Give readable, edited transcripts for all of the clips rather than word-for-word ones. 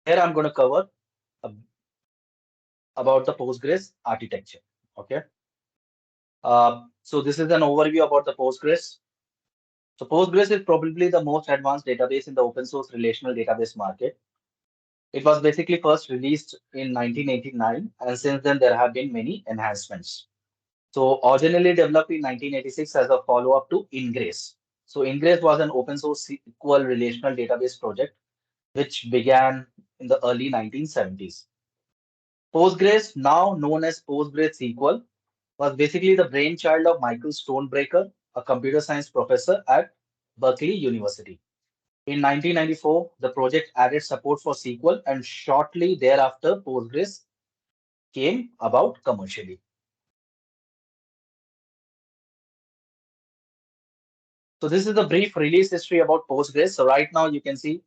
Here I'm going to cover uh, about the Postgres architecture. Okay. So this is an overview about the Postgres. So Postgres is probably the most advanced database in the open source relational database market. It was basically first released in 1989, and since then there have been many enhancements. So originally developed in 1986 as a follow-up to Ingress. So Ingress was an open source SQL relational database project which began in the early 1970s. Postgres, now known as PostgreSQL, was basically the brainchild of Michael Stonebreaker, a computer science professor at Berkeley University. In 1994, the project added support for SQL, and shortly thereafter, Postgres came about commercially. So this is the brief release history about Postgres. So right now you can see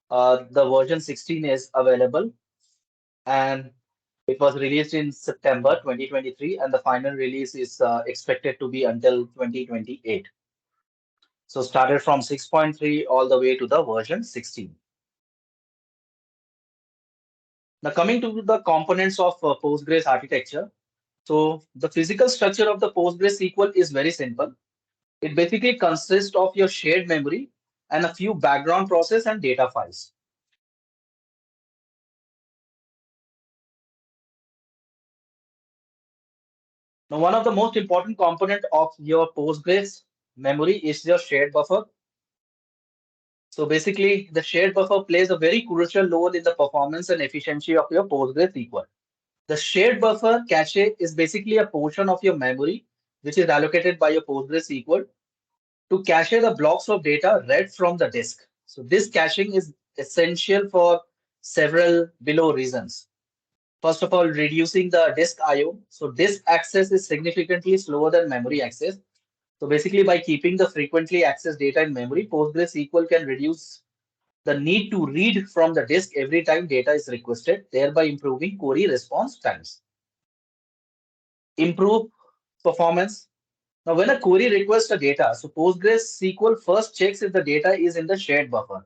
the version 16 is available, and it was released in September 2023, and the final release is expected to be until 2028. So started from 6.3 all the way to the version 16. Now coming to the components of Postgres architecture. So the physical structure of the Postgres SQL is very simple. It basically consists of your shared memory and a few background process and data files. Now, one of the most important component of your Postgres memory is your shared buffer. So basically, the shared buffer plays a very crucial role in the performance and efficiency of your Postgres SQL. The shared buffer cache is basically a portion of your memory which is allocated by your Postgres SQL to cache the blocks of data read from the disk. So this caching is essential for several below reasons. First of all, reducing the disk I/O. So disk access is significantly slower than memory access. So basically, by keeping the frequently accessed data in memory, PostgreSQL can reduce the need to read from the disk every time data is requested, thereby improving query response times. Improve performance. Now, when a query requests a data, so PostgreSQL first checks if the data is in the shared buffer.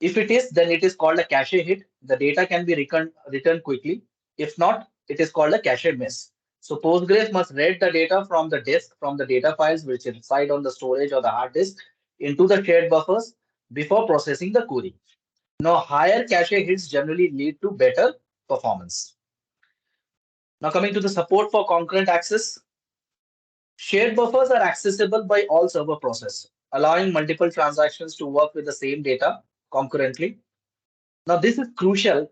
If it is, then it is called a cache hit. The data can be returned quickly. If not, it is called a cache miss. So Postgres must read the data from the disk, from the data files which reside on the storage or the hard disk into the shared buffers before processing the query. Now, higher cache hits generally lead to better performance. Now, coming to the support for concurrent access, shared buffers are accessible by all server process, allowing multiple transactions to work with the same data concurrently. Now, this is crucial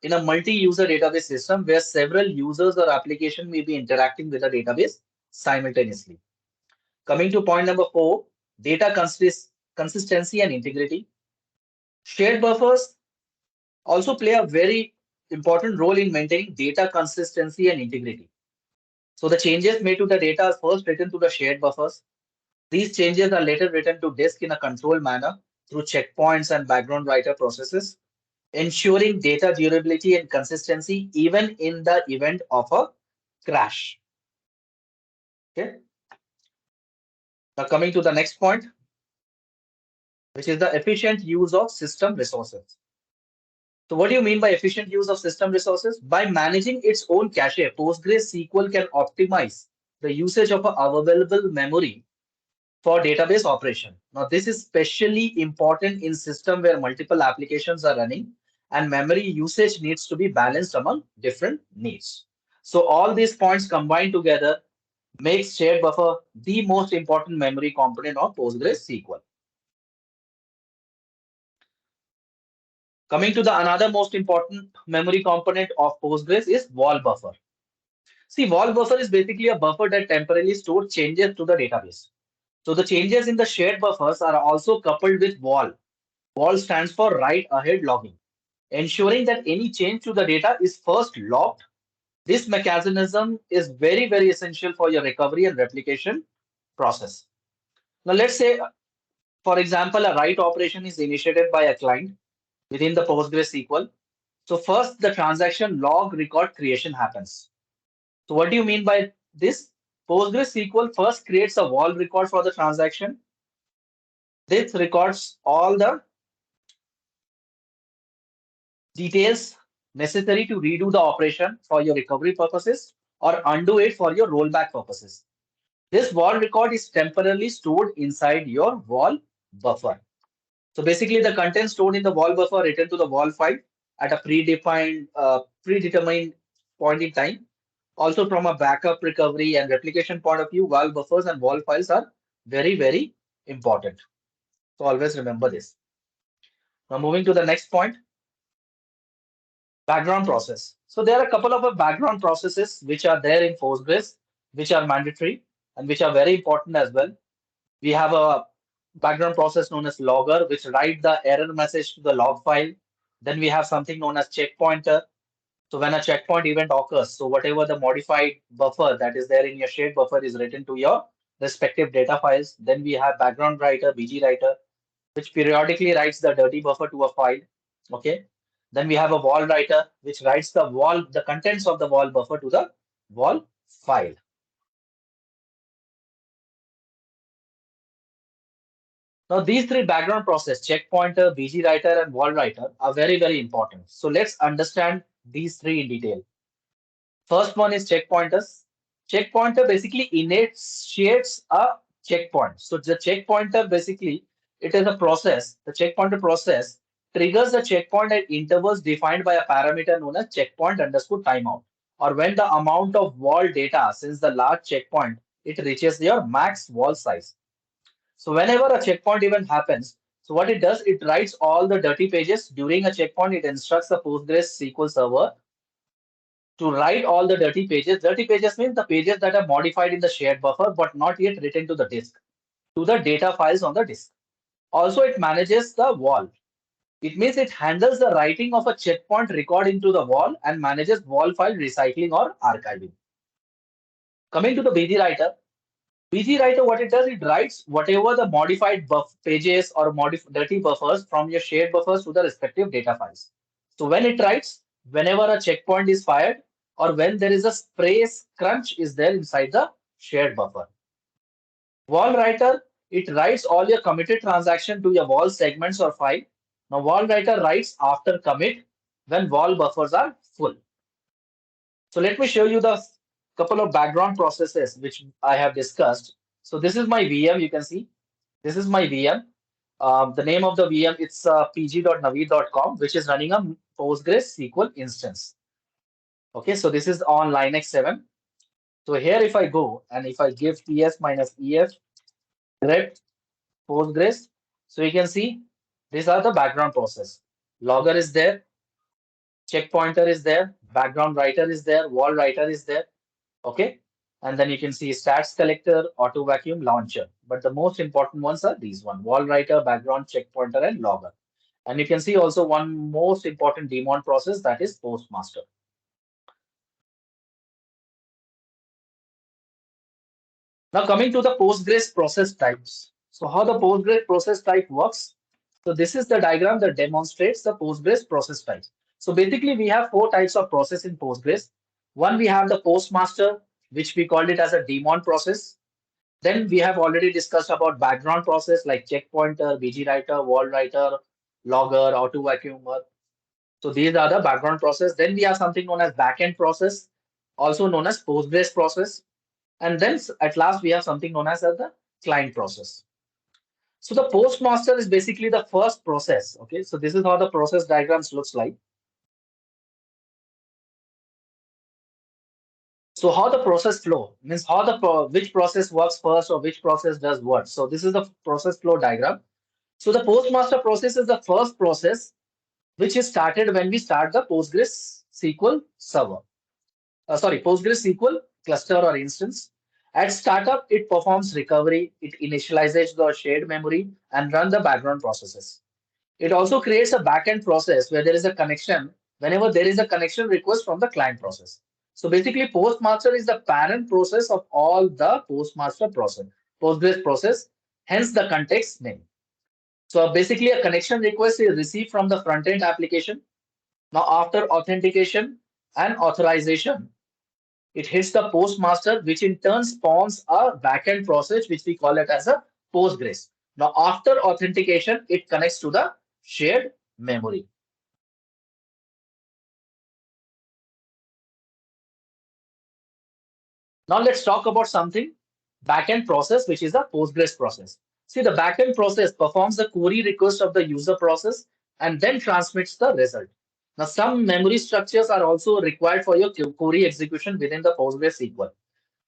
in a multi-user database system where several users or application may be interacting with a database simultaneously. Coming to point number 4, data consistency and integrity. Shared buffers also play a very important role in maintaining data consistency and integrity. So the changes made to the data are first written to the shared buffers. These changes are later written to disk in a controlled manner through checkpoints and background writer processes, ensuring data durability and consistency even in the event of a crash. Okay. Now coming to the next point, which is the efficient use of system resources. So what do you mean by efficient use of system resources? By managing its own cache, PostgreSQL can optimize the usage of available memory for database operation. Now, this is especially important in system where multiple applications are running and memory usage needs to be balanced among different needs. So all these points combined together makes shared buffer the most important memory component of PostgreSQL. Coming to the another most important memory component of Postgres is wall buffer. See, wall buffer is basically a buffer that temporarily stores changes to the database. So the changes in the shared buffers are also coupled with wall. Wall stands for write ahead logging, ensuring that any change to the data is first logged. This mechanism is very, very essential for your recovery and replication process. Now, let's say, for example, a write operation is initiated by a client within the PostgreSQL. So first, the transaction log record creation happens. So what do you mean by this? PostgreSQL first creates a wall record for the transaction. This records all the details necessary to redo the operation for your recovery purposes or undo it for your rollback purposes. This wall record is temporarily stored inside your wall buffer. So basically, the content stored in the wall buffer written to the wall file at a predetermined point in time. Also, from a backup, recovery, and replication point of view, wall buffers and wall files are very, very important. So always remember this. Now, moving to the next point, background process. So there are a couple of background processes which are there in Postgres, which are mandatory and which are very important as well. We have a background process known as logger, which write the error message to the log file. Then we have something known as checkpointer. So when a checkpoint event occurs, so whatever the modified buffer that is there in your shared buffer is written to your respective data files. Then we have background writer, BG writer, which periodically writes the dirty buffer to a file. Okay. Then we have a wall writer, which writes the contents of the wall buffer to the wall file. Now, these three background process, checkpointer, BG writer, and wall writer are very, very important. So let's understand these three in detail. First one is checkpointers. Checkpointer basically initiates a checkpoint. So the checkpointer basically, it is a process. The checkpointer process triggers the checkpoint at intervals defined by a parameter known as checkpoint underscore timeout, or when the amount of wall data since the large checkpoint, it reaches your max wall size. So whenever a checkpoint event happens, so what it does, it writes all the dirty pages. During a checkpoint, it instructs the PostgreSQL server to write all the dirty pages. Dirty pages means the pages that are modified in the shared buffer but not yet written to the disk, to the data files on the disk. Also, it manages the wall. It means it handles the writing of a checkpoint record into the wall and manages wall file recycling or archiving. Coming to the BG writer, BG writer, what it does, it writes whatever the modified pages or dirty buffers from your shared buffers to the respective data files. So when it writes, whenever a checkpoint is fired or when there is a sprays crunch is there inside the shared buffer. Wall writer, it writes all your committed transaction to your wall segments or file. Now wall writer writes after commit when wall buffers are full. So let me show you the couple of background processes which I have discussed. So this is my VM, you can see. This is my VM. The name of the VM, it's pg.naveed.com, which is running a PostgreSQL instance. Okay, so this is on Linux 7. So here if I go and if I give ts minus ef direct Postgres, so you can see these are the background process. Logger is there, checkpointer is there, background writer is there, wall writer is there. Okay. And then you can see stats collector, auto vacuum, launcher. But the most important ones are these one, wall writer, background, checkpointer, and logger. And you can see also one most important daemon process, that is postmaster. Now coming to the Postgres process types. So how the Postgres process type works. So this is the diagram that demonstrates the Postgres process type. So basically we have four types of process in Postgres. One, we have the postmaster, which we called it as a daemon process. Then we have already discussed about background process like checkpointer, BG writer, wall writer, logger, auto vacuumer. So these are the background process. Then we have something known as backend process, also known as Postgres process. And then at last we have something known as the client process. So the postmaster is basically the first process. Okay, so this is how the process diagrams looks like. So how the process flow means how which process works first or which process does what. So this is the process flow diagram. So the postmaster process is the first process which is started when we start the PostgreSQL server. PostgreSQL cluster or instance. At startup, it performs recovery, it initializes the shared memory and run the background processes. It also creates a backend process where there is a connection whenever there is a connection request from the client process. So basically, postmaster is the parent process of all the postmaster process, Postgres process, hence the context name. So basically, a connection request is received from the front-end application. Now, after authentication and authorization, it hits the postmaster, which in turn spawns a backend process, which we call it as a Postgres. Now, after authentication, it connects to the shared memory. Now let's talk about something backend process, which is a Postgres process. See, the backend process performs the query request of the user process and then transmits the result. Now, some memory structures are also required for your query execution within the PostgreSQL.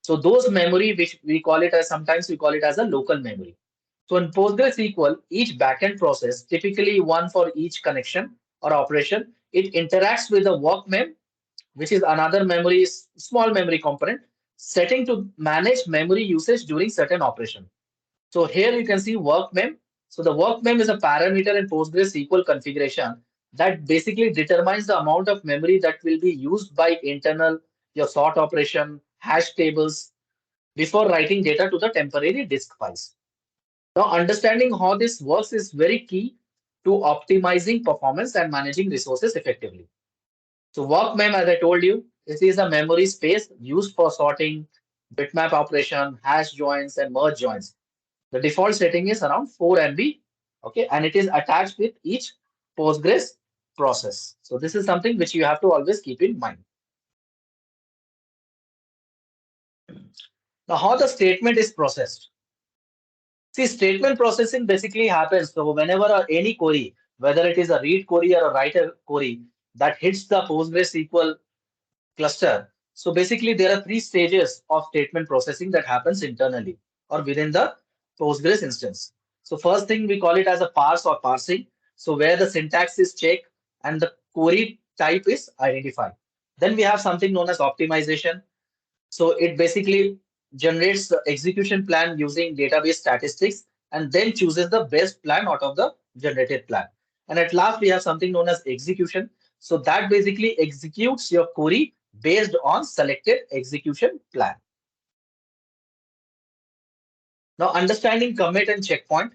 So those memory, which we call it as sometimes we call it as a local memory. So in PostgreSQL, each backend process, typically one for each connection or operation, it interacts with the work mem, which is another memory, small memory component, setting to manage memory usage during certain operation. So here you can see work mem. So the work mem is a parameter in PostgreSQL configuration that basically determines the amount of memory that will be used by internal, your sort operation, hash tables, before writing data to the temporary disk files. Now, understanding how this works is very key to optimizing performance and managing resources effectively. So work mem, as I told you, this is a memory space used for sorting, bitmap operation, hash joins, and merge joins. The default setting is around 4 MB, okay, and it is attached with each Postgres process. So this is something which you have to always keep in mind. Now, how the statement is processed. See, statement processing basically happens. So whenever any query, whether it is a read query or a write query that hits the PostgreSQL cluster. So basically, there are three stages of statement processing that happens internally or within the Postgres instance. So first thing we call it as a parse or parsing. So where the syntax is checked and the query type is identified. Then we have something known as optimization. So it basically generates the execution plan using database statistics and then chooses the best plan out of the generated plan. And at last, we have something known as execution. So that basically executes your query based on selected execution plan. Now, understanding commit and checkpoint.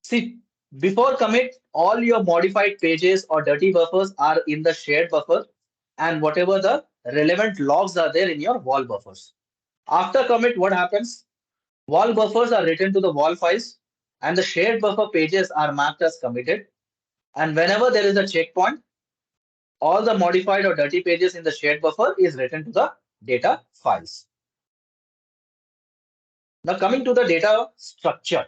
See, before commit, all your modified pages or dirty buffers are in the shared buffer, and whatever the relevant logs are there in your wall buffers. After commit, what happens? Wall buffers are written to the wall files, and the shared buffer pages are marked as committed. And whenever there is a checkpoint, all the modified or dirty pages in the shared buffer is written to the data files. Now coming to the data structure.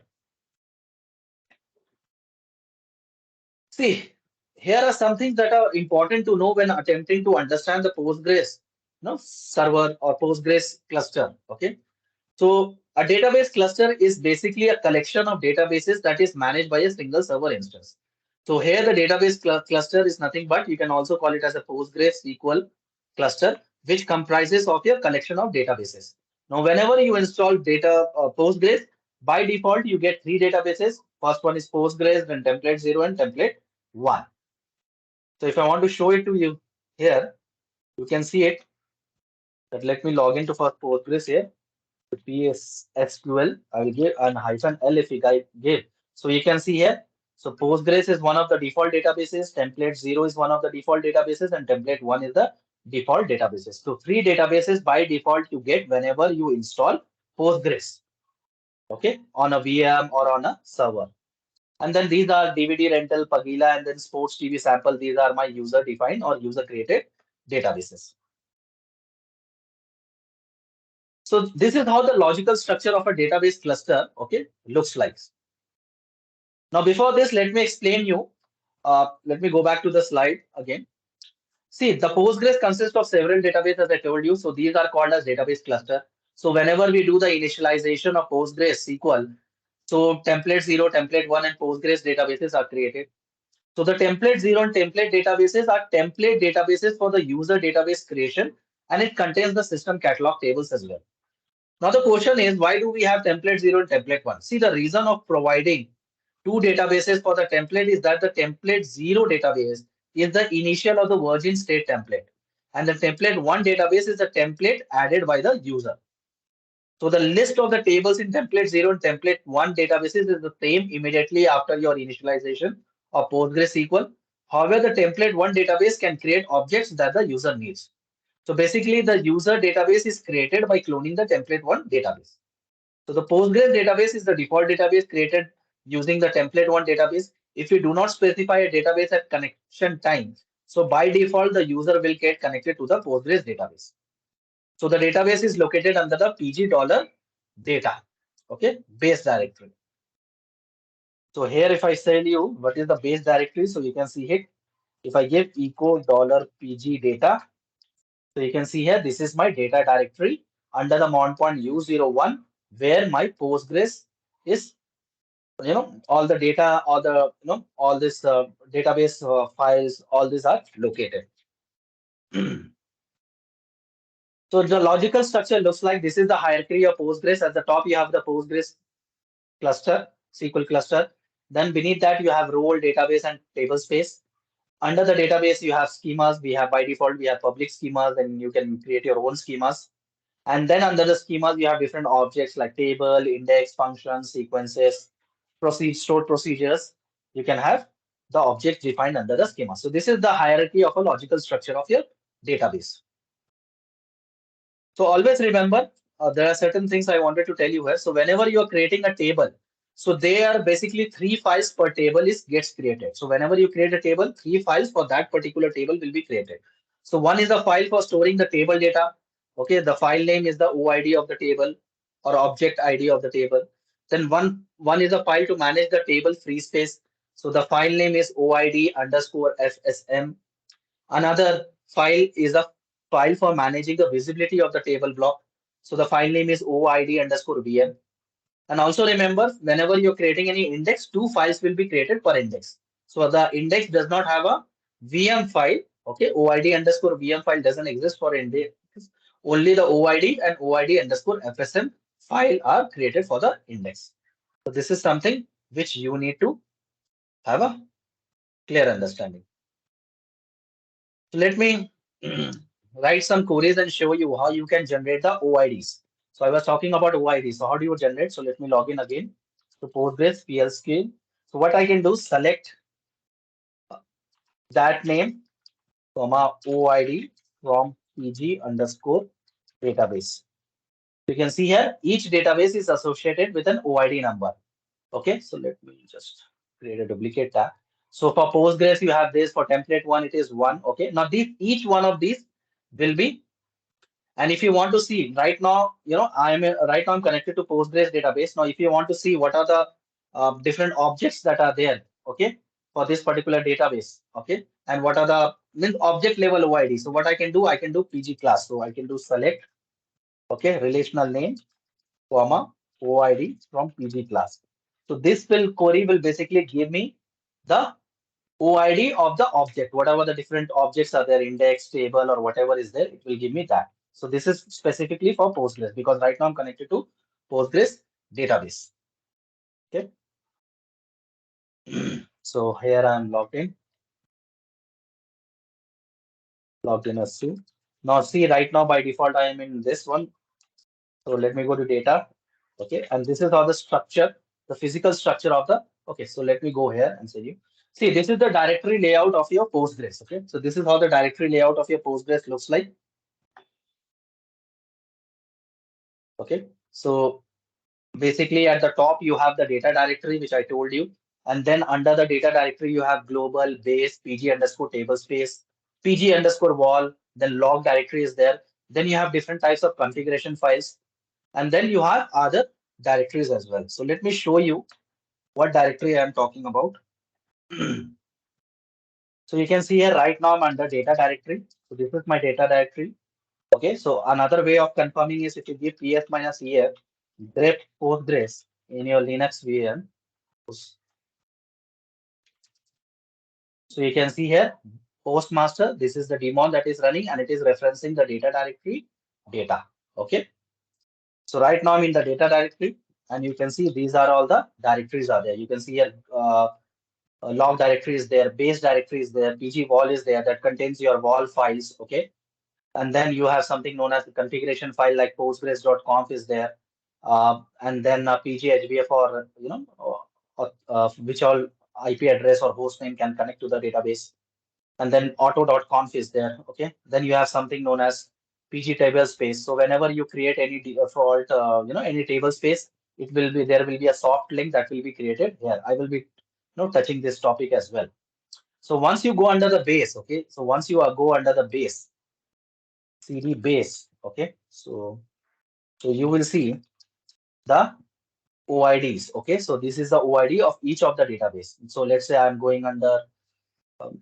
See, here are some things that are important to know when attempting to understand the Postgres server or Postgres cluster. Okay. So a database cluster is basically a collection of databases that is managed by a single server instance. So here the database cluster is nothing but you can also call it as a PostgreSQL cluster, which comprises of your collection of databases. Now, whenever you install data Postgres, by default you get three databases. First one is Postgres, then template 0 and template 1. So if I want to show it to you here, you can see it. But let me log into first Postgres here. PSSQL, I will give an hyphen L if I give. So you can see here. So Postgres is one of the default databases, template 0 is one of the default databases, and template 1 is the default databases. So three databases by default you get whenever you install Postgres, okay, on a VM or on a server. And then these are DVD rental, Pagila, and then sports TV sample. These are my user defined or user created databases. So this is how the logical structure of a database cluster, okay, looks like. Now, before this, let me explain you. Let me go back to the slide again. See, the Postgres consists of several databases, as I told you. So these are called as database cluster. So whenever we do the initialization of Postgres SQL, so template 0, template 1, and Postgres databases are created. So the template 0 and template databases are template databases for the user database creation, and it contains the system catalog tables as well. Now the question is, why do we have template 0 and template 1? See, the reason of providing two databases for the template is that the template 0 database is the initial or the virgin state template. And the template 1 database is the template added by the user. So the list of the tables in template 0 and template 1 databases is the same immediately after your initialization of PostgreSQL. However, the template 1 database can create objects that the user needs. So basically, the user database is created by cloning the template 1 database. So the Postgres database is the default database created using the template 1 database. If you do not specify a database at connection time, so by default, the user will get connected to the Postgres database. So the database is located under the PG dollar data, okay, base directory. So here, if I tell you what is the base directory, so you can see it. If I give echo dollar PG data, so you can see here, this is my data directory under the mount point U01, where my Postgres is, all the data, all the, all this database files, all these are located. So the logical structure looks like this is the hierarchy of Postgres. At the top, you have the Postgres cluster, SQL cluster. Then beneath that, you have role, database, and table space. Under the database, you have schemas. We have by default, we have public schemas, and you can create your own schemas. And then under the schemas, you have different objects like table, index, functions, sequences, stored procedures. You can have the objects defined under the schema. So this is the hierarchy of a logical structure of your database. So always remember, there are certain things I wanted to tell you here. So whenever you are creating a table, so there are basically 3 files per table gets created. So whenever you create a table, 3 files for that particular table will be created. So one is a file for storing the table data. Okay, the file name is the OID of the table or object ID of the table. Then one is a file to manage the table free space. So the file name is OID underscore FSM. Another file is a file for managing the visibility of the table block. So the file name is OID underscore VM. And also remember, whenever you're creating any index, 2 files will be created per index. So the index does not have a VM file. Okay, OID underscore VM file doesn't exist for index. Only the OID and OID underscore FSM file are created for the index. So this is something which you need to have a clear understanding. So let me write some queries and show you how you can generate the OIDs. So I was talking about OIDs. So how do you generate? So let me log in again to Postgres PLSQL. So what I can do, select that name, comma OID from PG underscore database. You can see here, each database is associated with an OID number. Okay, so let me just create a duplicate tab. So for Postgres, you have this. For template one, it is 1. Okay, now each one of these will be. And if you want to see right now, right now I'm connected to Postgres database. Now, if you want to see what are the different objects that are there, okay, for this particular database, okay, and what are the object level OID. So what I can do, PG class. So I can do select, okay, relational name, comma, OID from PG class. So this query will basically give me the OID of the object, whatever the different objects are there, index, table, or whatever is there, it will give me that. So this is specifically for Postgres because right now I'm connected to Postgres database. Okay. So here I'm logged in. Logged in as C. Now see, right now by default I am in this one. So let me go to data. Okay, and this is how the structure, the physical structure of the. Okay, so let me go here and show you. See, this is the directory layout of your Postgres. Okay, so this is how the directory layout of your Postgres looks like. Okay, so basically at the top you have the data directory, which I told you, and then under the data directory you have global, base, PG underscore tablespace, PG underscore wall, then log directory is there. Then you have different types of configuration files, and then you have other directories as well. So let me show you what directory I am talking about. So you can see here right now I'm under data directory. So this is my data directory. Okay, so another way of confirming is if you give ps minus ef grep postgres in your Linux VM. So you can see here postmaster. This is the daemon that is running and it is referencing the data directory data. Okay, so right now I'm in the data directory and you can see these are all the directories are there. You can see here log directory is there, base directory is there, PG wall is there that contains your wall files. Okay, and then you have something known as the configuration file like postgres.conf is there, and then pghbf or which all IP address or host name can connect to the database, and then auto.conf is there. Okay, then you have something known as PG table space. So whenever you create any default, any table space, there will be a soft link that will be created here. I will be touching this topic as well. So once you go under the base, okay, so once you go under the base, CD base. Okay, so you will see the OIDs. Okay, so this is the OID of each of the database. So let's say I'm going under. Um,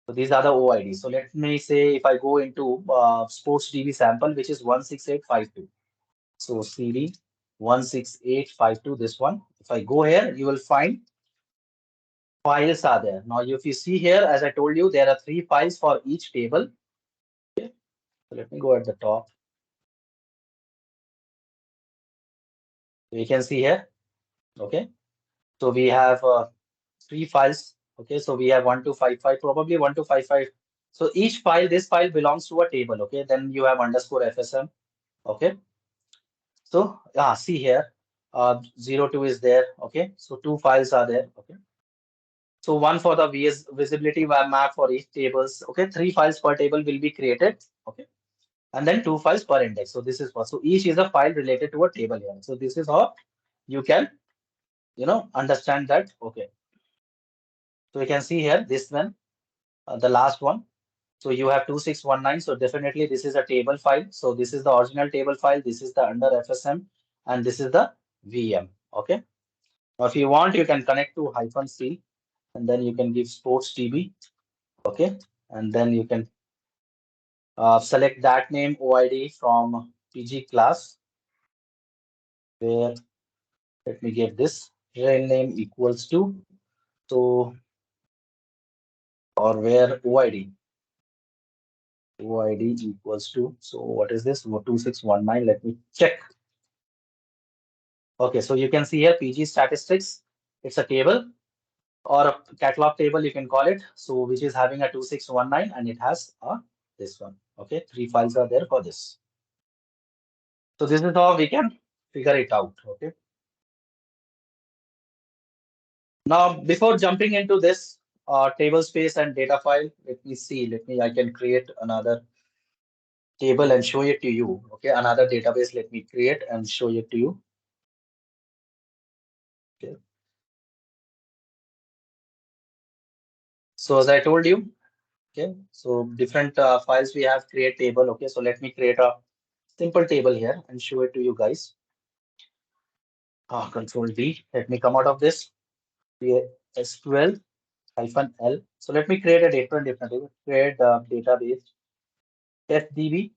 so these are the OIDs. So let me say if I go into sports DB sample, which is 16852. So CD 16852, this one. If I go here, you will find files are there. Now, if you see here, as I told you, there are 3 files for each table. Okay. So let me go at the top. You can see here. Okay. So we have 3 files. Okay. So we have 1255, probably 1255. So each file, this file belongs to a table. Okay. Then you have underscore FSM. Okay. So see here, 02 is there. Okay. So 2 files are there. Okay. So one for the visibility map for each tables. Okay. 3 files per table will be created. Okay. And then 2 files per index. So this is what. So each is a file related to a table here. So this is how you can, understand that. Okay. So you can see here this one, the last one. So you have 2619. So definitely this is a table file. So this is the original table file. This is the under FSM, and this is the VM. Okay. Now if you want, you can connect to -c, and then you can give sports DB. Okay. And then you can select that name OID from PG class, where let me get this rel name equals to, so, or where OID equals to, so what is this? 2619. Let me check. Okay, so you can see here PG statistics. It's a table or a catalog table, you can call it. So which is having a 2619, and it has this one. Okay, 3 files are there for this. So this is how we can figure it out. Okay. Now, before jumping into this table space and data file, let me see. I can create another table and show it to you. Okay, another database. Let me create and show it to you. Okay. So as I told you, okay, so different files we have create table. Okay, so let me create a simple table here and show it to you guys. Control V. Let me come out of this. SQL -L. So let me create a different table. Create database test DB.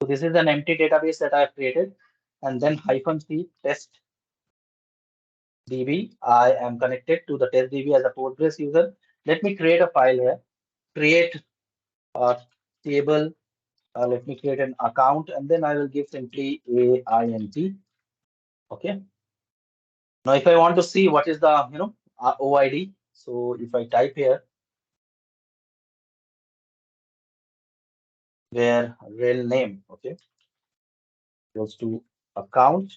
So this is an empty database that I have created, and then -c test DB. I am connected to the test DB as a Postgres user. Let me create a file here. Create a table. Let me create an account, and then I will give simply AINT. Okay. Now, if I want to see what is the OID, so if I type here where rel name, okay, goes to account.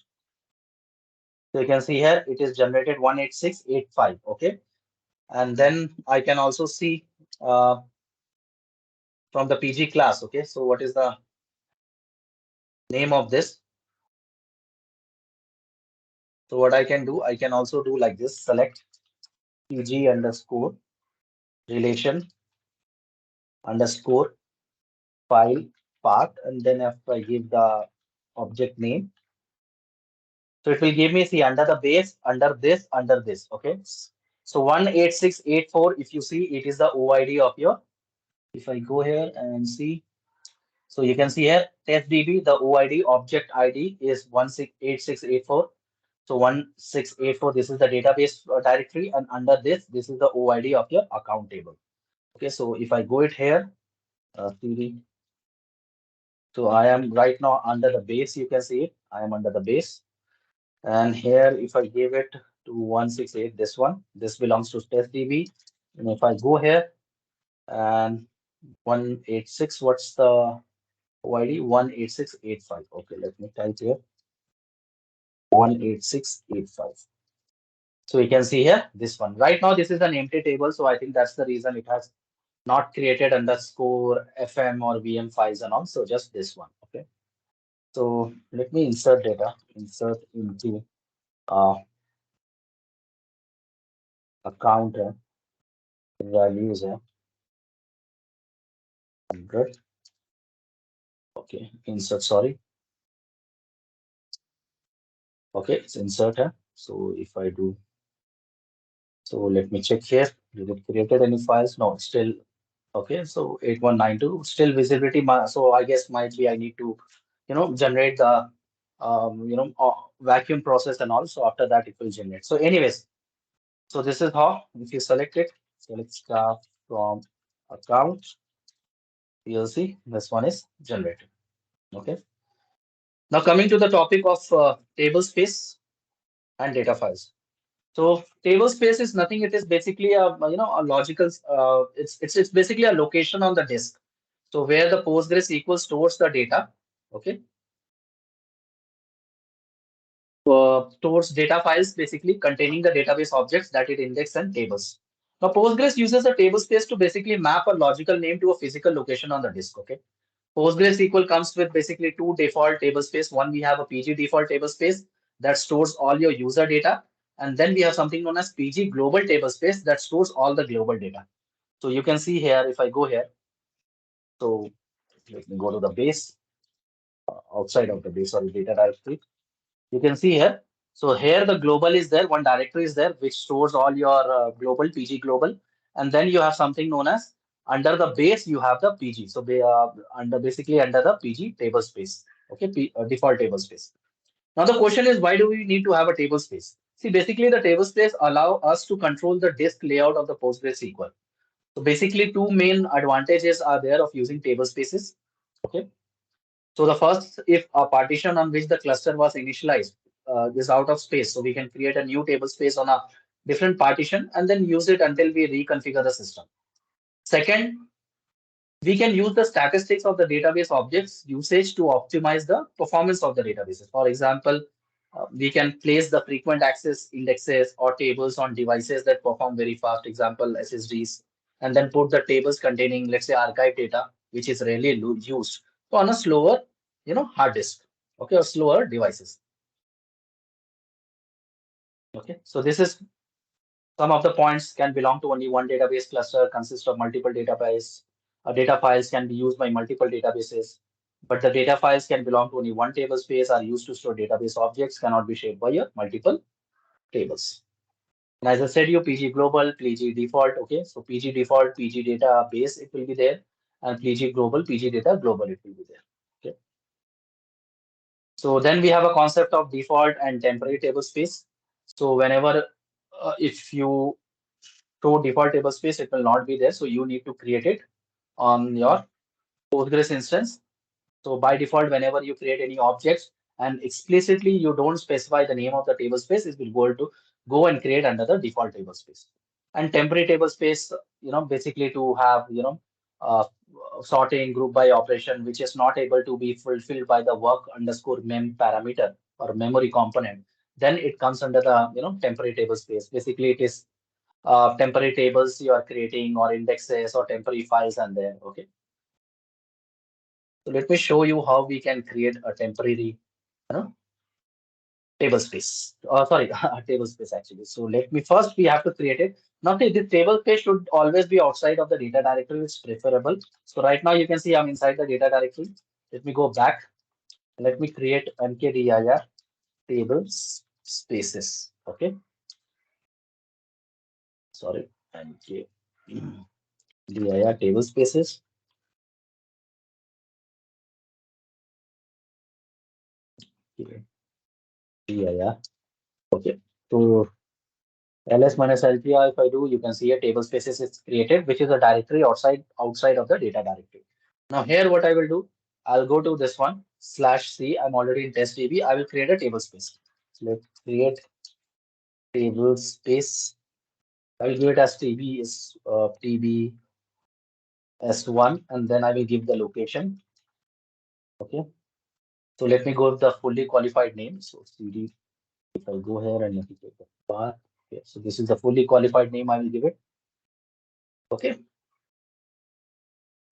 So you can see here it is generated 18685. Okay, and then I can also see from the PG class. Okay, so what is the name of this? So what I can do, I can also do like this: select PG underscore relation underscore file path, and then if I give the object name, so it will give me, see, under the base, under this. Okay, so 18684. If you see, it is the OID of your. If I go here and see, so you can see here testdb, the OID object ID is 168684. So 1684, this is the database directory, and under this is the OID of your account table. Okay, so if I go it here, CD, so I am right now under the base. You can see it. I am under the base, and here if I give it to 168, this one, this belongs to testdb, and if I go here and 186, what's the OID? 18685. Okay, let me type here 18685. So you can see here this one. Right now, this is an empty table, so I think that's the reason it has not created underscore FM or VM files and all. So just this one. Okay. So let me insert data. Insert into uh, account values here. 100. Okay, insert, sorry. Okay, it's insert here. So if I do, so let me check here. Did it created any files? No, it's still okay. So 8192 still visibility. So I guess might be I need to, generate the vacuum process and all. So after that it will generate. So anyways, so this is how if you select it, select staff from account, you'll see this one is generated. Okay. Now coming to the topic of table space and data files. So table space is nothing. It is basically a logical. It's basically a location on the disk. So where the PostgreSQL stores the data. Okay. Stores data files basically containing the database objects that it indexes and tables. Now Postgres uses a table space to basically map a logical name to a physical location on the disk. Okay. PostgreSQL comes with basically two default table space. One, we have a PG default table space that stores all your user data. And then we have something known as PG global table space that stores all the global data. So you can see here, if I go here, so let me go to the base, outside of the base or data directory. You can see here. So here the global is there, one directory is there, which stores all your global PG global. And then you have something known as under the base, you have the PG. So basically under the PG table space, okay, default table space. Now the question is, why do we need to have a table space? See, basically the table space allow us to control the disk layout of the PostgreSQL. So basically two main advantages are there of using table spaces. Okay. So the first, if a partition on which the cluster was initialized is out of space, so we can create a new table space on a different partition and then use it until we reconfigure the system. Second, we can use the statistics of the database objects usage to optimize the performance of the databases. For example, we can place the frequent access indexes or tables on devices that perform very fast, example SSDs, and then put the tables containing, let's say, archive data, which is rarely used, so on a slower, hard disk, okay, or slower devices. Okay, so this is some of the points can belong to only one database cluster, consists of multiple database. Data files can be used by multiple databases, but the data files can belong to only one table space, are used to store database objects, cannot be shaped by your multiple tables. And as I said, you PG global, PG default. Okay, so PG default, PG database, it will be there, and PG global, PG data global, it will be there. Okay. So then we have a concept of default and temporary table space. So whenever if you to default table space, it will not be there. So you need to create it on your Postgres instance. So by default, whenever you create any objects and explicitly you don't specify the name of the table space, it will go and create under the default table space. And temporary table space, basically to have, uh, sorting group by operation, which is not able to be fulfilled by the work underscore mem parameter or memory component. Then it comes under the, temporary table space. Basically, it is temporary tables you are creating or indexes or temporary files and there. Okay. So let me show you how we can create a temporary, table space. Sorry, a table space actually. So let me first, we have to create it. Now the table space should always be outside of the data directory. It's preferable. So right now you can see I'm inside the data directory. Let me go back. Let me create mkdir tables spaces. Okay. Sorry, mkdir table spaces. Yeah. Okay. So ls minus lpr, if I do, you can see a table spaces is created, which is a directory outside of the data directory. Now here, what I will do, I'll go to this one /c. I'm already in testdb. I will create a table space. So let's create table space. I will give it as tb is tb s1, and then I will give the location. Okay. So let me go with the fully qualified name. So cd. If I go here and let me take the bar. Okay. So this is the fully qualified name I will give it. Okay.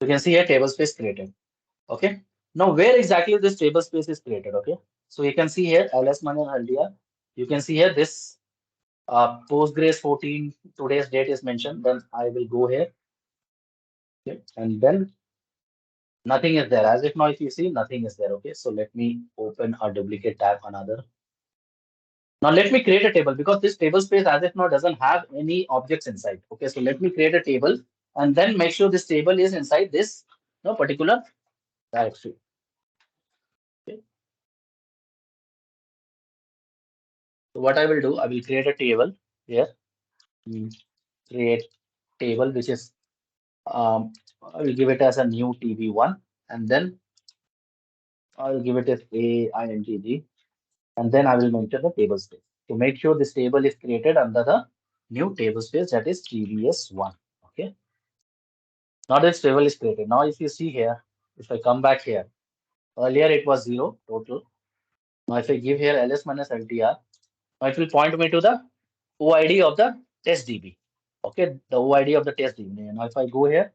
You can see here table space created. Okay. Now where exactly this table space is created? Okay. So you can see here ls minus ldr. You can see here this Postgres 14 today's date is mentioned. Then I will go here. Okay. And then Nothing is there. As if now, if you see, nothing is there. Okay, so let me open a duplicate tab, another. Now let me create a table because this table space as if now doesn't have any objects inside. Okay, so let me create a table and then make sure this table is inside this particular directory. Okay. So what I will do, I will create a table here. Create table, which is I will give it as a new TB1, and then I will give it as AINTG, and then I will mention the table space to make sure this table is created under the new table space, that is TBS1. Okay. Now this table is created. Now if you see here, if I come back here, earlier it was 0 total. Now if I give here ls minus ltr, now it will point me to the OID of the test DB. Okay, the OID of the test DB. Now if I go here,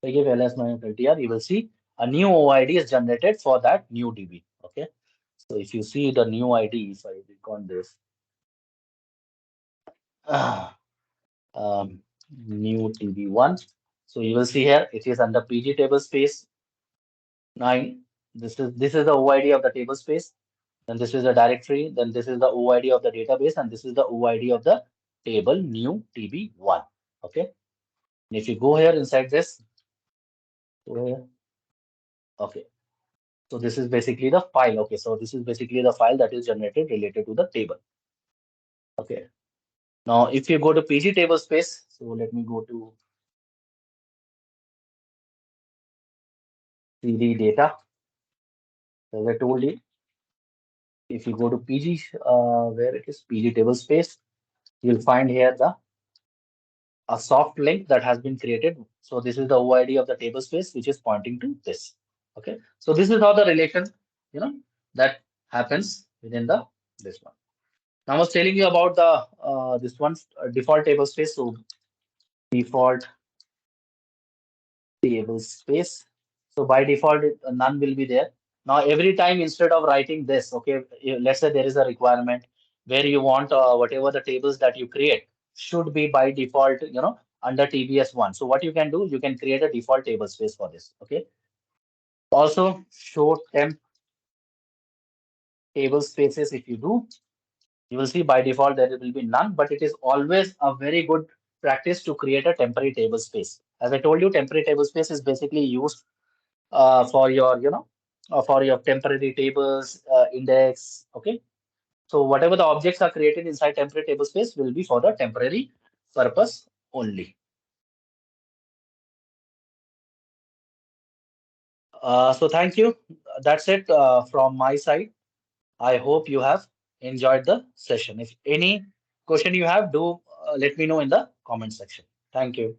if I give ls minus ltr, you will see a new OID is generated for that new DB. Okay, so if you see the new ID, if I click on this, new DB1, so you will see here it is under PG table space 9. This is the OID of the table space. Then this is the directory. Then this is the OID of the database, and this is the OID of the table new TB1. Okay. And if you go here inside this, go here. Okay. So this is basically the file. Okay. So this is basically the file that is generated related to the table. Okay. Now, if you go to PG table space, so let me go to CD data. As I told you, if you go to PG, where it is PG table space, you'll find here the a soft link that has been created. So this is the OID of the table space, which is pointing to this. Okay. So this is how the relation, that happens within the this one. Now I was telling you about the this one default table space. So default table space. So by default, none will be there. Now every time instead of writing this, okay, let's say there is a requirement where you want whatever the tables that you create should be by default, under TBS1. So what you can do, you can create a default table space for this. Okay. Also show temp table spaces. If you do, you will see by default there will be none, but it is always a very good practice to create a temporary table space. As I told you, temporary table space is basically used for your, for your temporary tables, index. Okay. So whatever the objects are created inside temporary table space will be for the temporary purpose only. So thank you. That's it from my side. I hope you have enjoyed the session. If any question you have, do let me know in the comment section. Thank you.